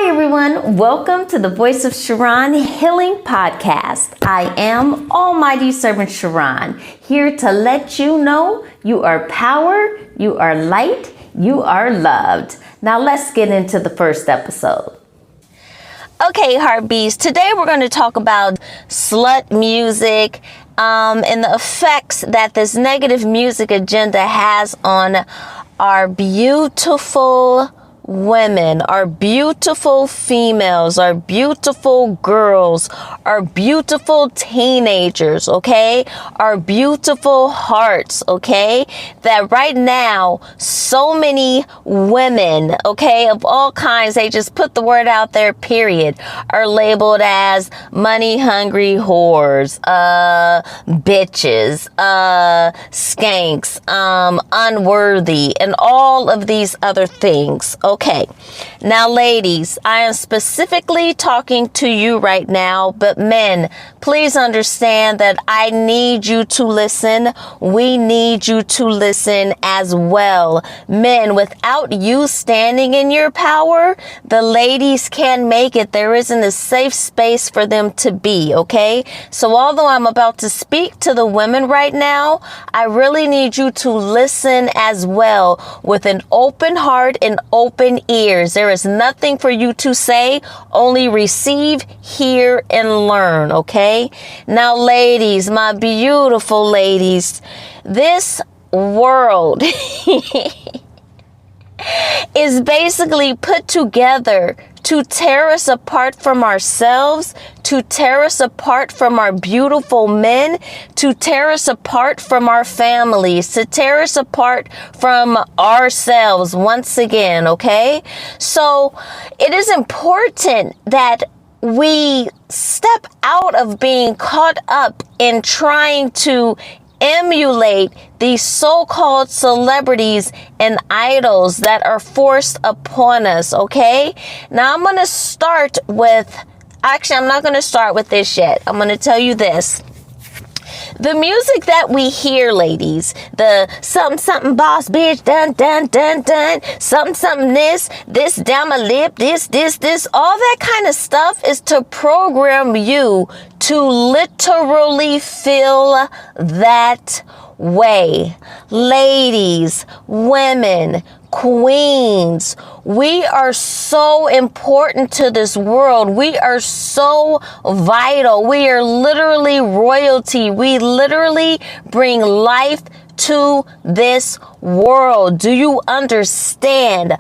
Hi everyone, welcome to the Voice of Charon Healing Podcast. I am Almighty Servant Charon, here to let you know you are power, you are light, you are loved. Now let's get into the first episode. Okay, Heartbeats, today we're going to talk about slut music and the effects that this negative music agenda has on our beautiful women, our beautiful females, our beautiful girls, our beautiful teenagers, okay? Our beautiful hearts, okay? That right now, so many women, okay, of all kinds, they just put the word out there, period, are labeled as money-hungry whores, bitches, skanks, unworthy, and all of these other things, okay, now ladies, I am specifically talking to you right now, but men, please understand that I need you to listen. We need you to listen as well. Men, without you standing in your power, the ladies can't make it. There isn't a safe space for them to be, okay? So although I'm about to speak to the women right now, I really need you to listen as well with an open heart and open ears. There is nothing for you to say, only receive, hear, and learn, okay? Now, ladies, my beautiful ladies, this world is basically put together to tear us apart from ourselves, to tear us apart from our beautiful men, to tear us apart from our families, to tear us apart from ourselves once again, okay? So it is important that we step out of being caught up in trying to emulate these so-called celebrities and idols that are forced upon us, okay? Now I'm going to start with, actually I'm not going to start with this yet. I'm going to tell you this. The music that we hear, ladies, the something boss bitch, dun dun dun dun, something this down my lip, this, all that kind of stuff is to program you to literally feel that way. Ladies, women, queens, we are so important to this world. We are so vital. We are literally royalty. We literally bring life to this world. Do you understand?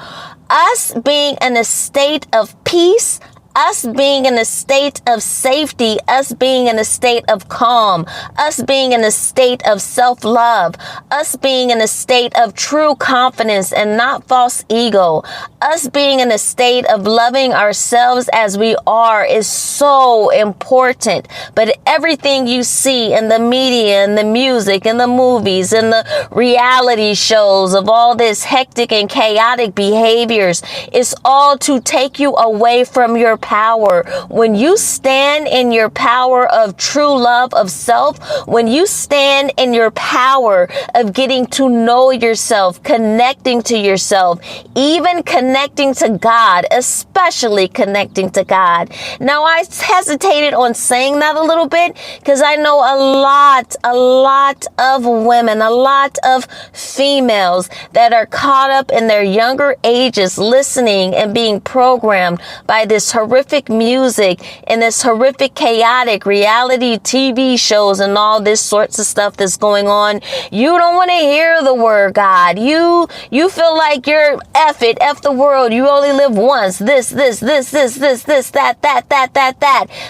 Us being in a state of peace, us being in a state of safety, us being in a state of calm, us being in a state of self-love, us being in a state of true confidence and not false ego, us being in a state of loving ourselves as we are is so important. But everything you see in the media and the music and the movies and the reality shows of all this hectic and chaotic behaviors is all to take you away from your power. When you stand in your power of true love of self, when you stand in your power of getting to know yourself, connecting to yourself, even connecting to God, especially connecting to God. Now, I hesitated on saying that a little bit because I know a lot of women, a lot of females that are caught up in their younger ages listening and being programmed by this horrific music and this horrific chaotic reality TV shows and all this sorts of stuff that's going on. You don't want to hear the word God. You feel like you're F the world. You only live once. This, that.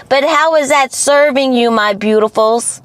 But how is that serving you, my beautifuls?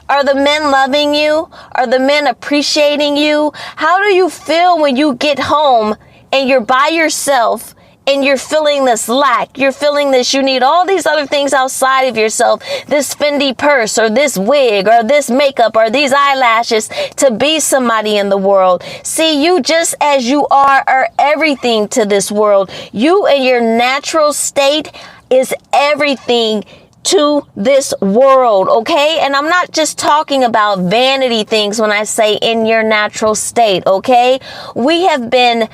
Are the men loving you? Are the men appreciating you? How do you feel when you get home and you're by yourself and you're feeling this lack? You're feeling this, you need all these other things outside of yourself, this Fendi purse or this wig or this makeup or these eyelashes to be somebody in the world. See, you just as you are everything to this world. You in your natural state is everything to this world, okay? And I'm not just talking about vanity things when I say in your natural state, okay? We have been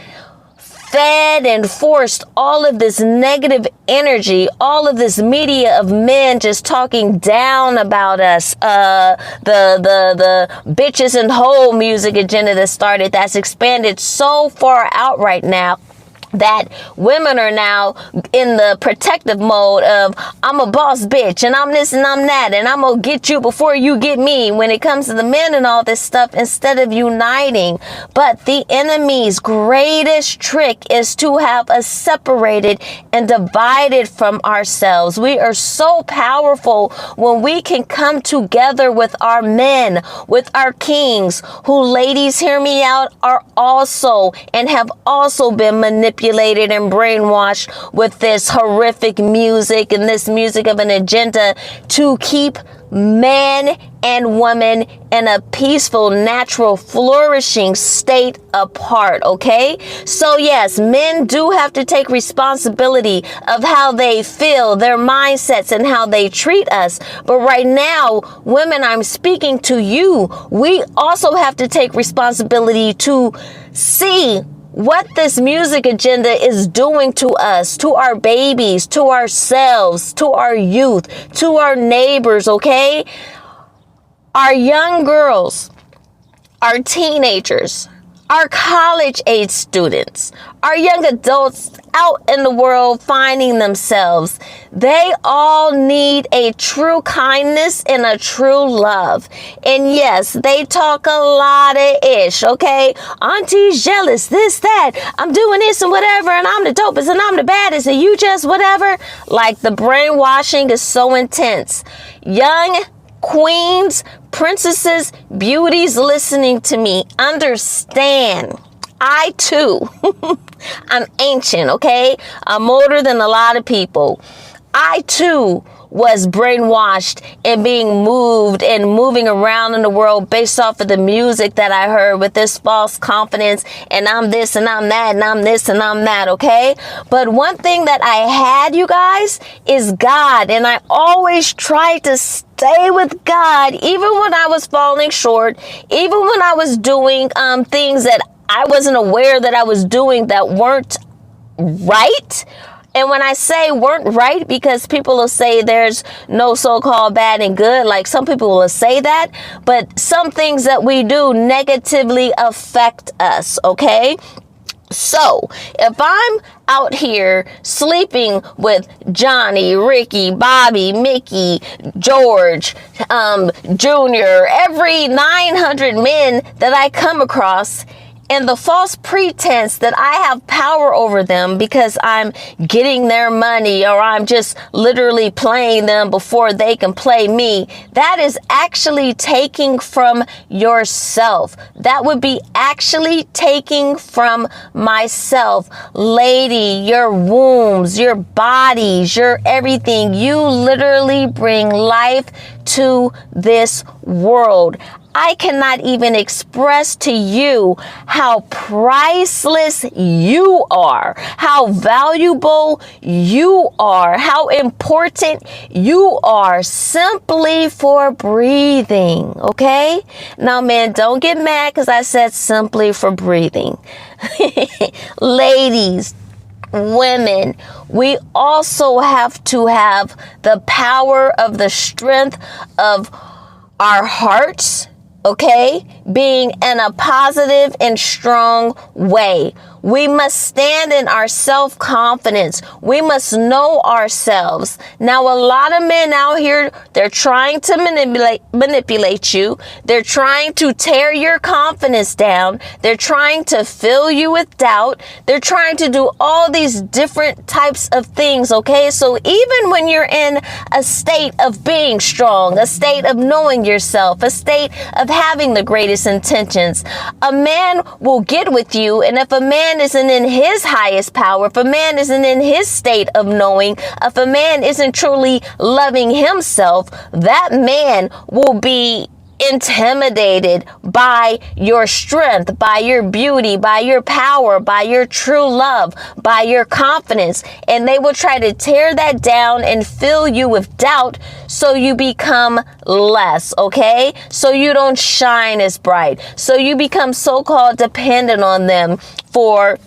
fed and forced all of this negative energy, all of this media of men just talking down about us, the bitches and hoe music agenda that started, that's expanded so far out right now, that women are now in the protective mode of, I'm a boss bitch and I'm this and I'm that and I'm gonna get you before you get me when it comes to the men and all this stuff, instead of uniting. But the enemy's greatest trick is to have us separated and divided from ourselves. We are so powerful when we can come together with our men, with our kings, who, ladies, hear me out, are also and have also been manipulated and brainwashed with this horrific music and this music of an agenda to keep man and woman in a peaceful, natural, flourishing state apart, okay? So yes, men do have to take responsibility of how they feel, their mindsets, and how they treat us. But right now, women, I'm speaking to you. We also have to take responsibility to see what this music agenda is doing to us, to our babies, to ourselves, to our youth, to our neighbors, okay? Our young girls, our teenagers, our college-age students, our young adults out in the world finding themselves, they all need a true kindness and a true love. And yes, they talk a lot of ish, okay? Auntie's jealous, this, that, I'm doing this and whatever, and I'm the dopest and I'm the baddest and you just whatever. Like, the brainwashing is so intense. Young queens, princesses, beauties listening to me, understand. I too, I'm ancient, okay? I'm older than a lot of people. I too was brainwashed and being moved and moving around in the world based off of the music that I heard, with this false confidence and I'm this and I'm that and I'm this and I'm that, okay? But one thing that I had, you guys, is God. And I always tried to stay with God, even when I was falling short, even when I was doing things that I wasn't aware that I was doing that weren't right. And when I say weren't right, because people will say there's no so-called bad and good, like some people will say that, but some things that we do negatively affect us, okay? So if I'm out here sleeping with Johnny, Ricky, Bobby, Mickey, George, Junior, every 900 men that I come across, and the false pretense that I have power over them because I'm getting their money or I'm just literally playing them before they can play me, that is actually taking from yourself. That would be actually taking from myself. Lady, your wombs, your bodies, your everything, you literally bring life to this world. I cannot even express to you how priceless you are, how valuable you are, how important you are simply for breathing, okay? Now, man, don't get mad because I said simply for breathing. Ladies, women, we also have to have the power of the strength of our hearts, okay, being in a positive and strong way. We must stand in our self-confidence. We must know ourselves. Now, a lot of men out here, they're trying to manipulate you. They're trying to tear your confidence down. They're trying to fill you with doubt. They're trying to do all these different types of things, okay? So even when you're in a state of being strong, a state of knowing yourself, a state of having the greatest intentions, a man will get with you. And if a man isn't in his highest power, if a man isn't in his state of knowing, if a man isn't truly loving himself, that man will be intimidated by your strength, by your beauty, by your power, by your true love, by your confidence. And they will try to tear that down and fill you with doubt so you become less, okay? So you don't shine as bright. So you become so-called dependent on them for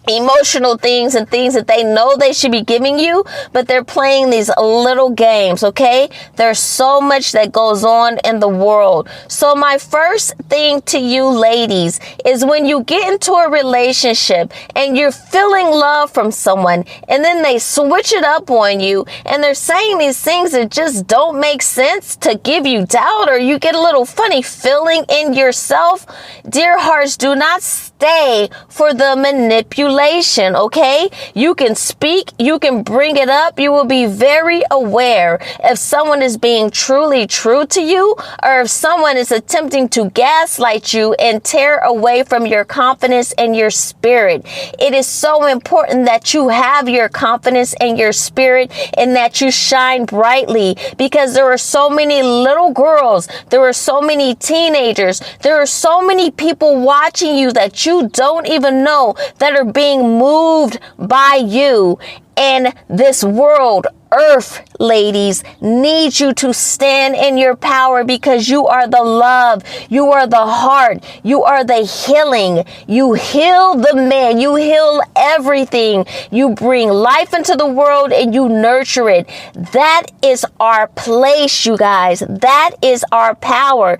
emotional things and things that they know they should be giving you, but they're playing these little games, okay? There's so much that goes on in the world. So my first thing to you ladies is when you get into a relationship and you're feeling love from someone and then they switch it up on you and they're saying these things that just don't make sense to give you doubt, or you get a little funny feeling in yourself, dear hearts, do not stay for the manipulation, okay? You can speak, you can bring it up. You will be very aware if someone is being truly true to you, or if someone is attempting to gaslight you and tear away from your confidence and your spirit. It is so important that you have your confidence and your spirit and that you shine brightly, because there are so many little girls, there are so many teenagers, there are so many people watching you that you don't even know that are being moved by you. And this world, earth, ladies, needs you to stand in your power, because you are the love, you are the heart, you are the healing. You heal the man, you heal everything. You bring life into the world and you nurture it. That is our place, you guys. That is our power.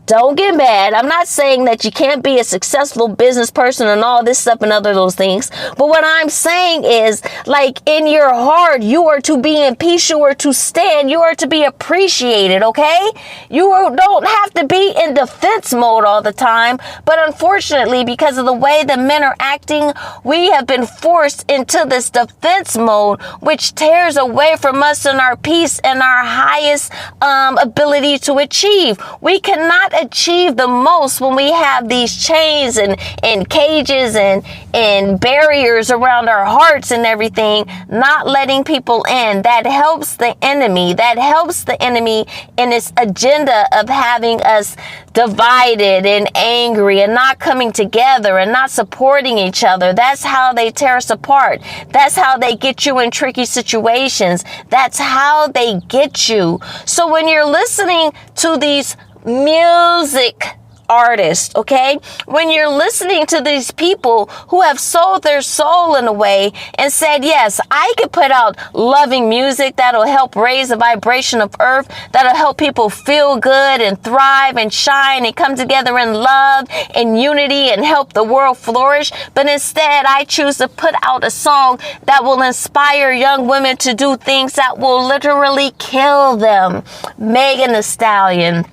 Don't get mad. I'm not saying that you can't be a successful business person and all this stuff and other those things. But what I'm saying is, like, in your heart, you are to be in peace. You are to stand. You are to be appreciated, okay? You don't have to be in defense mode all the time. But unfortunately, because of the way the men are acting, we have been forced into this defense mode, which tears away from us and our peace and our highest ability to achieve. We cannot achieve the most when we have these chains and cages and barriers around our hearts and everything, not letting people in. That helps the enemy. That helps the enemy in its agenda of having us divided and angry and not coming together and not supporting each other. That's how they tear us apart. That's how they get you in tricky situations. That's how they get you. So when you're listening to these music artists, okay, when you're listening to these people who have sold their soul in a way and said, yes, I could put out loving music that'll help raise the vibration of earth, that'll help people feel good and thrive and shine and come together in love and unity and help the world flourish. But instead, I choose to put out a song that will inspire young women to do things that will literally kill them. Megan Thee Stallion.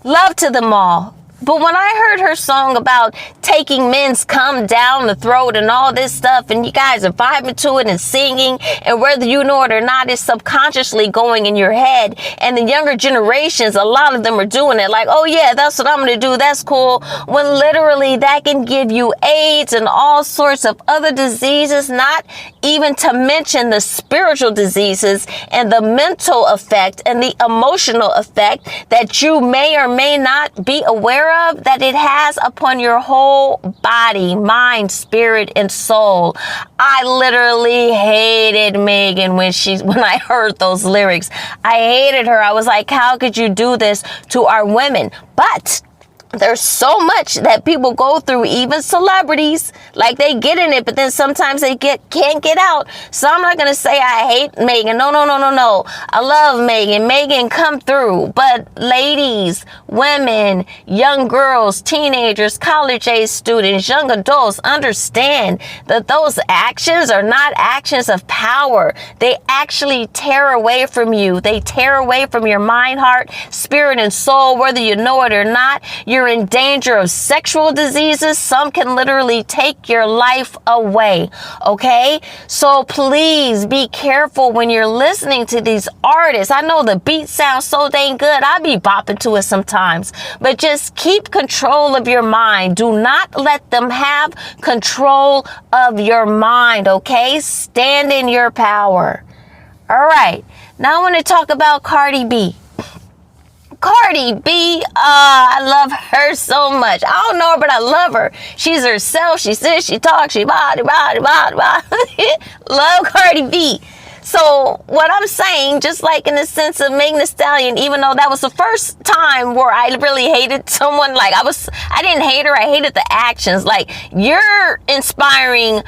Love to them all. But when I heard her song about taking men's cum down the throat and all this stuff, and you guys are vibing to it and singing, and whether you know it or not, it's subconsciously going in your head. And the younger generations, a lot of them are doing it like, oh yeah, that's what I'm going to do. That's cool. When literally that can give you AIDS and all sorts of other diseases, not even to mention the spiritual diseases and the mental effect and the emotional effect that you may or may not be aware of that it has upon your whole body, mind, spirit, and soul. I literally hated Megan when I heard those lyrics. I hated her. I was like, how could you do this to our women? But there's so much that people go through, even celebrities, like they get in it, but then sometimes they can't get out. So I'm not going to say I hate Megan. No. I love Megan. Megan, come through. But ladies, women, young girls, teenagers, college-age students, young adults, understand that those actions are not actions of power. They actually tear away from you. They tear away from your mind, heart, spirit, and soul, whether you know it or not. You're in danger of sexual diseases. Some can literally take your life away. Okay? So please be careful when you're listening to these artists. I know the beat sounds so dang good. I be bopping to it sometimes. But just keep control of your mind. Do not let them have control of your mind. Okay? Stand in your power. All right. Now I want to talk about Cardi B. Cardi B, I love her so much. I don't know her, but I love her. She's herself. She sits, she talks, she body. Love Cardi B. So what I'm saying, just like in the sense of Megan Thee Stallion, even though that was the first time where I really hated someone, like I didn't hate her, I hated the actions. Like, you're inspiring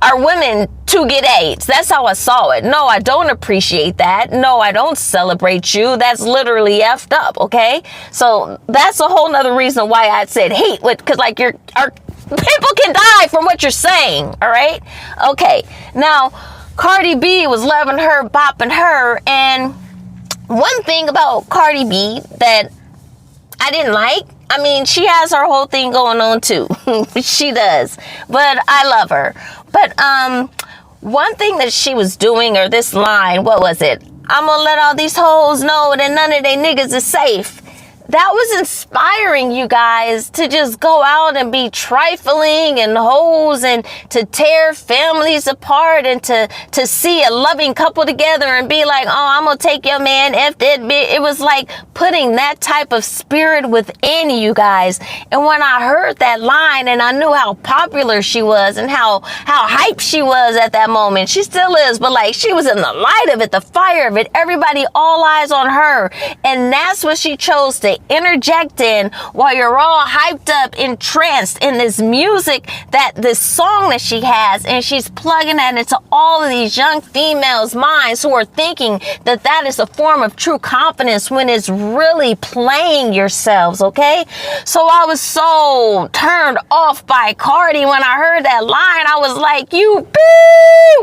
our women to get AIDS. That's how I saw it. No, I don't appreciate that. No, I don't celebrate you. That's literally effed up, okay? So that's a whole nother reason why I said hate, because like our people can die from what you're saying, all right? Okay, now Cardi B was loving her, bopping her, and one thing about Cardi B that I didn't like, I mean, she has her whole thing going on too. She does. But I love her. But one thing that she was doing, or this line, what was it? I'm gonna let all these hoes know that none of they niggas is safe. That was inspiring, you guys, to just go out and be trifling and hoes and to tear families apart and to see a loving couple together and be like, oh, I'm going to take your man, F that bitch. It was like putting that type of spirit within you guys. And when I heard that line and I knew how popular she was and how hype she was at that moment, she still is, but like she was in the light of it, the fire of it, everybody, all eyes on her. And that's what she chose to interject in while you're all hyped up, entranced in this music, this song that she has, and she's plugging that into all of these young females' minds who are thinking that that is a form of true confidence when it's really playing yourselves, okay? So I was so turned off by Cardi when I heard that line. I was like,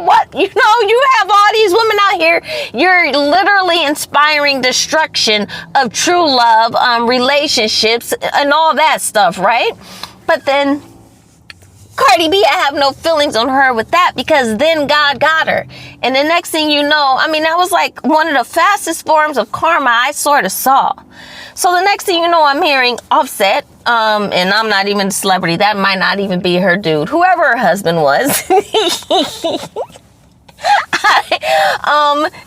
what? You know, you have all these women out here, you're literally inspiring destruction of true love, relationships and all that stuff, right? But then Cardi B, I have no feelings on her with that, because then God got her. And the next thing you know, I mean, that was like one of the fastest forms of karma I sort of saw. So the next thing you know, I'm hearing Offset, and I'm not even a celebrity. That might not even be her dude, whoever her husband was.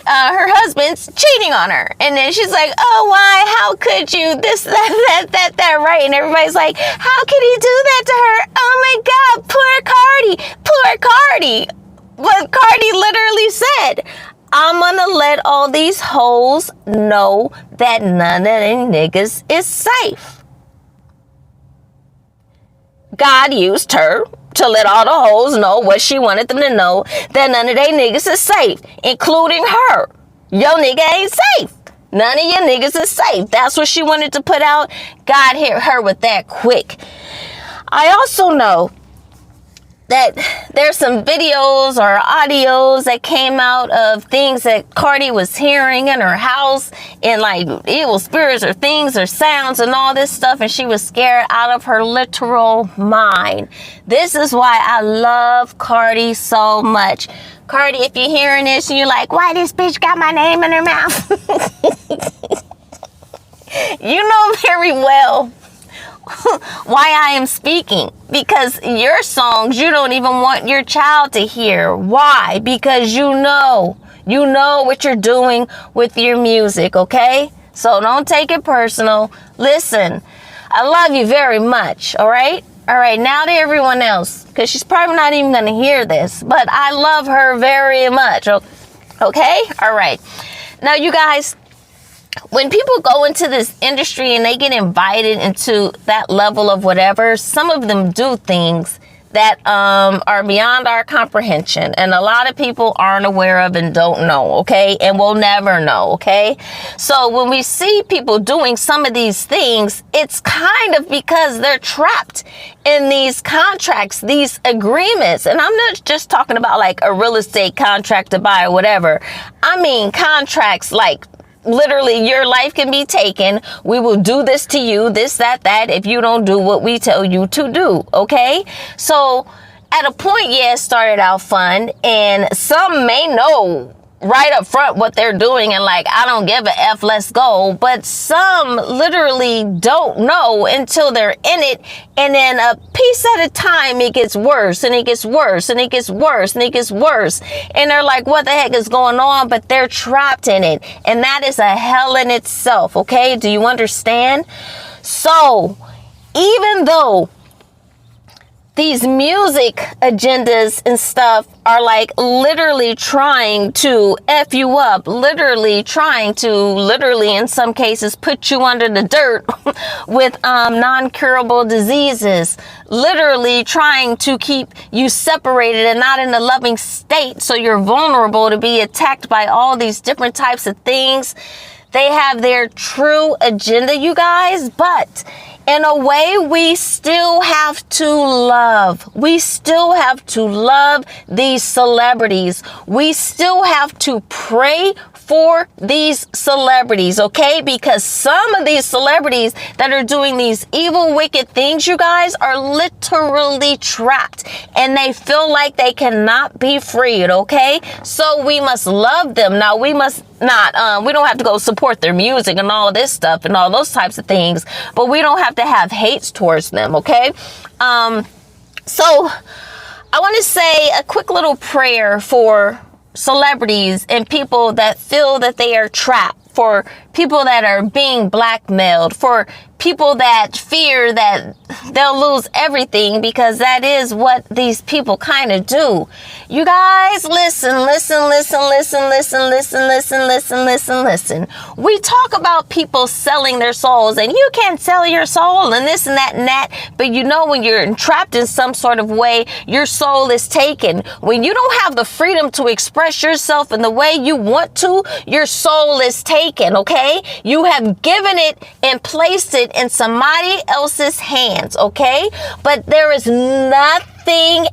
Her husband's cheating on her, and then she's like, oh, why, how could you, this, that, right? And everybody's like, how could he do that to her? Oh my God, poor Cardi. But Cardi literally said, I'm gonna let all these hoes know that none of them niggas is safe. God used her to let all the hoes know what she wanted them to know, that none of they niggas is safe, including her. Your nigga ain't safe. None of your niggas is safe. That's what she wanted to put out. God hit her with that quick. I also know that there's some videos or audios that came out of things that Cardi was hearing in her house, and like evil spirits or things or sounds and all this stuff, and she was scared out of her literal mind. This is why I love Cardi so much. Cardi, if you're hearing this and you're like, why this bitch got my name in her mouth? You know very well why I am speaking, because your songs you don't even want your child to hear. Why? Because you know what you're doing with your music, okay? So don't take it personal. Listen, I love you very much, all right? All right, now to everyone else, because she's probably not even going to hear this, but I love her very much, okay? All right. Now, you guys, when people go into this industry and they get invited into that level of whatever, some of them do things that are beyond our comprehension, and a lot of people aren't aware of and don't know, okay, and will never know, okay? So when we see people doing some of these things, it's kind of because they're trapped in these contracts, these agreements. And I'm not just talking about like a real estate contract to buy or whatever. I mean contracts like literally your life can be taken. We will do this to you, this, that, if you don't do what we tell you to do. Okay. So at a point, yeah, it started out fun, and some may know right up front what they're doing and like, I don't give a F, let's go. But some literally don't know until they're in it. And then a piece at a time, it gets worse and it gets worse and it gets worse and it gets worse. And they're like, what the heck is going on? But they're trapped in it. And that is a hell in itself. Okay. Do you understand? So even though these music agendas and stuff are like literally trying to F you up, literally trying to in some cases put you under the dirt with non-curable diseases, literally trying to keep you separated and not in a loving state, so you're vulnerable to be attacked by all these different types of things. They have their true agenda, you guys, but in a way, we still have to love. We still have to love these celebrities. We still have to pray for these celebrities, okay? Because some of these celebrities that are doing these evil, wicked things, you guys, are literally trapped and they feel like they cannot be freed, okay? So we must love them. Now, we must not, we don't have to go support their music and all this stuff and all those types of things, but we don't have to have hates towards them, okay? So I want to say a quick little prayer for celebrities and people that feel that they are trapped, for people that are being blackmailed, for people that fear that they'll lose everything, because that is what these people kind of do. You guys, listen. We talk about people selling their souls, and you can't sell your soul and this and that and that, but you know, when you're entrapped in some sort of way, your soul is taken. When you don't have the freedom to express yourself in the way you want to, your soul is taken, okay? You have given it and placed it in somebody else's hands, okay? But there is nothing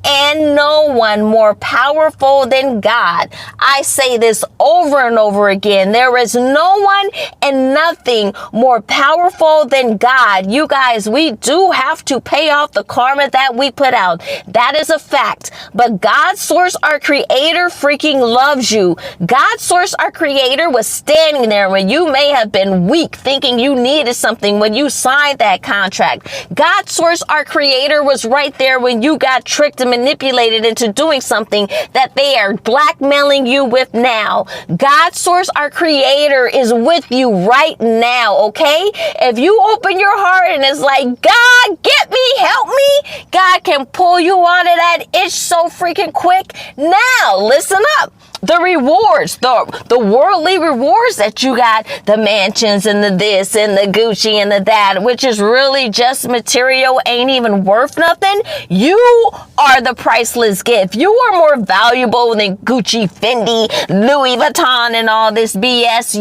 and no one more powerful than God. I say this over and over again. There is no one and nothing more powerful than God. You guys, we do have to pay off the karma that we put out. That is a fact. But God, source, our creator, freaking loves you. God, source, our creator, was standing there when you may have been weak, thinking you needed something when you signed that contract. God, source, our creator, was right there when you got tricked and manipulated into doing something that they are blackmailing you with now. God, source, our creator, is with you right now, okay? If you open your heart and it's like, God, get me, help me, God can pull you out of that itch so freaking quick. Now, listen up. The rewards, the worldly rewards that you got, the mansions and the this and the Gucci and the that, which is really just material, ain't even worth nothing. You are the priceless gift. You are more valuable than Gucci, Fendi, Louis Vuitton, and all this BS.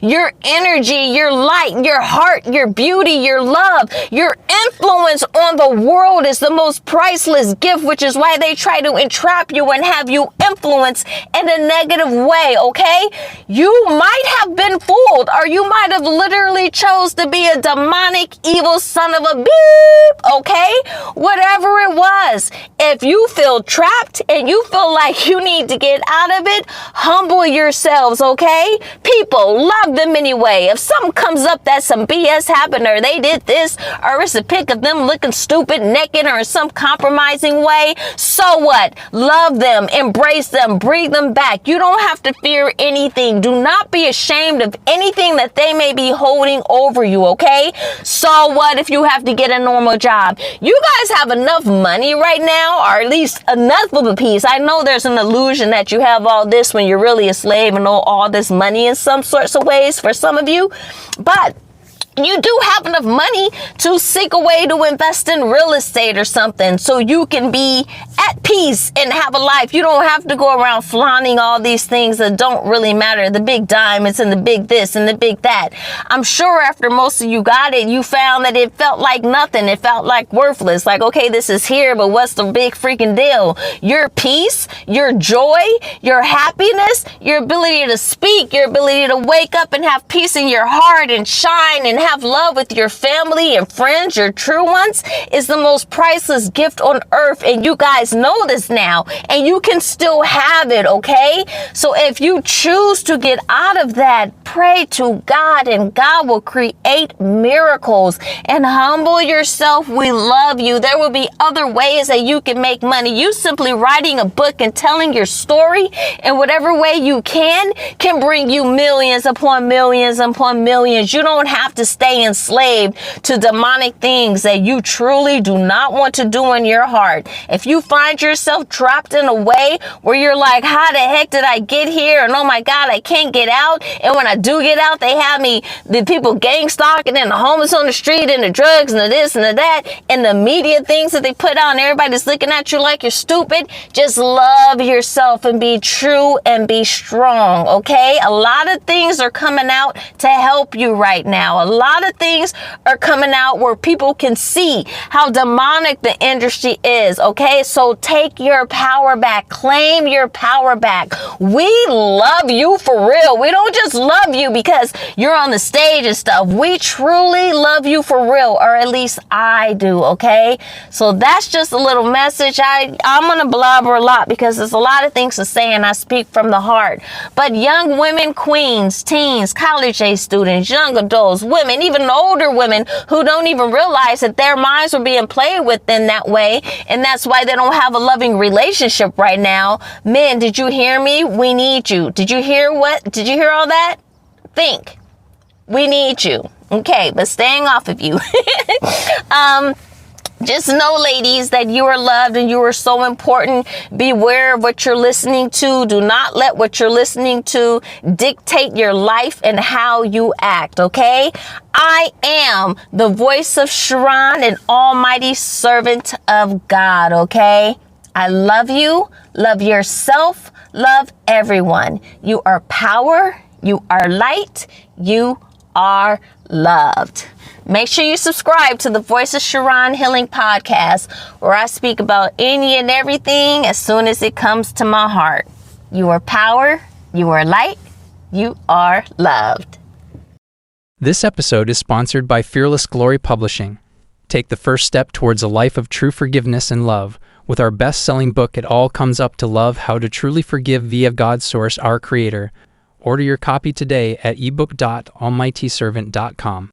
Your energy, your light, your heart, your beauty, your love, your influence on the world is the most priceless gift, which is why they try to entrap you and have you influence in a negative way, okay? You might have been fooled, or you might have literally chose to be a demonic, evil son of a beep, okay? Whatever it was, if you feel trapped and you feel like you need to get out of it, humble yourselves, okay? People, love them anyway. If something comes up that some BS happened, or they did this, or it's a pic of them looking stupid, naked, or in some compromising way, so what? Love them, embrace them, breathe them back. You don't have to fear anything. Do not be ashamed of anything that they may be holding over you, okay? So what if you have to get a normal job? You guys have enough money right now, or at least enough of a piece. I know there's an illusion that you have all this when you're really a slave and all this money in some sorts of ways for some of you, but you do have enough money to seek a way to invest in real estate or something, so you can be at peace and have a life. You don't have to go around flaunting all these things that don't really matter, the big diamonds and the big this and the big that. I'm sure after most of you got it, you found that it felt like nothing. It felt like worthless. Like, okay, this is here, but what's the big freaking deal? Your peace, your joy, your happiness, your ability to speak, your ability to wake up and have peace in your heart and shine and have love with your family and friends, your true ones, is the most priceless gift on earth. And you guys know this now, and you can still have it, okay? So if you choose to get out of that, pray to God, and God will create miracles. And humble yourself. We love you. There will be other ways that you can make money. You simply writing a book and telling your story in whatever way you can bring you millions upon millions upon millions. You don't have to stay enslaved to demonic things that you truly do not want to do in your heart. If you find yourself trapped in a way where you're like, how the heck did I get here? And oh my God, I can't get out. And when I do get out, they have me, the people gang stalking and the homeless on the street and the drugs and the this and the that and the media things that they put out and everybody's looking at you like you're stupid. Just love yourself and be true and be strong, okay? A lot of things are coming out to help you right now. A lot of things are coming out where people can see how demonic the industry is, okay? So take your power back. Claim your power back. We love you for real. We don't just love you because you're on the stage and stuff. We truly love you for real, or at least I do, okay? So that's just a little message. I'm going to blabber a lot because there's a lot of things to say and I speak from the heart. But young women, queens, teens, college age students, young adults, women, even older women who don't even realize that their minds are being played with in that way. And that's why they don't have a loving relationship right now. Men, did you hear me? We need you. Did you hear all that? Think. We need you. Okay, but staying off of you. Just know, ladies, that you are loved and you are so important. Beware of what you're listening to. Do not let what you're listening to dictate your life and how you act, okay? I am the voice of Charon, an almighty servant of God, okay? I love you. Love yourself. Love everyone. You are power. You are light. You are loved. Make sure you subscribe to the Voice of Charon Healing Podcast, where I speak about any and everything as soon as it comes to my heart. You are power. You are light. You are loved. This episode is sponsored by Fearless Glory Publishing. Take the first step towards a life of true forgiveness and love with our best-selling book, It All Comes Up to Love, How to Truly Forgive via God's Source, our Creator. Order your copy today at ebook.almightyservant.com.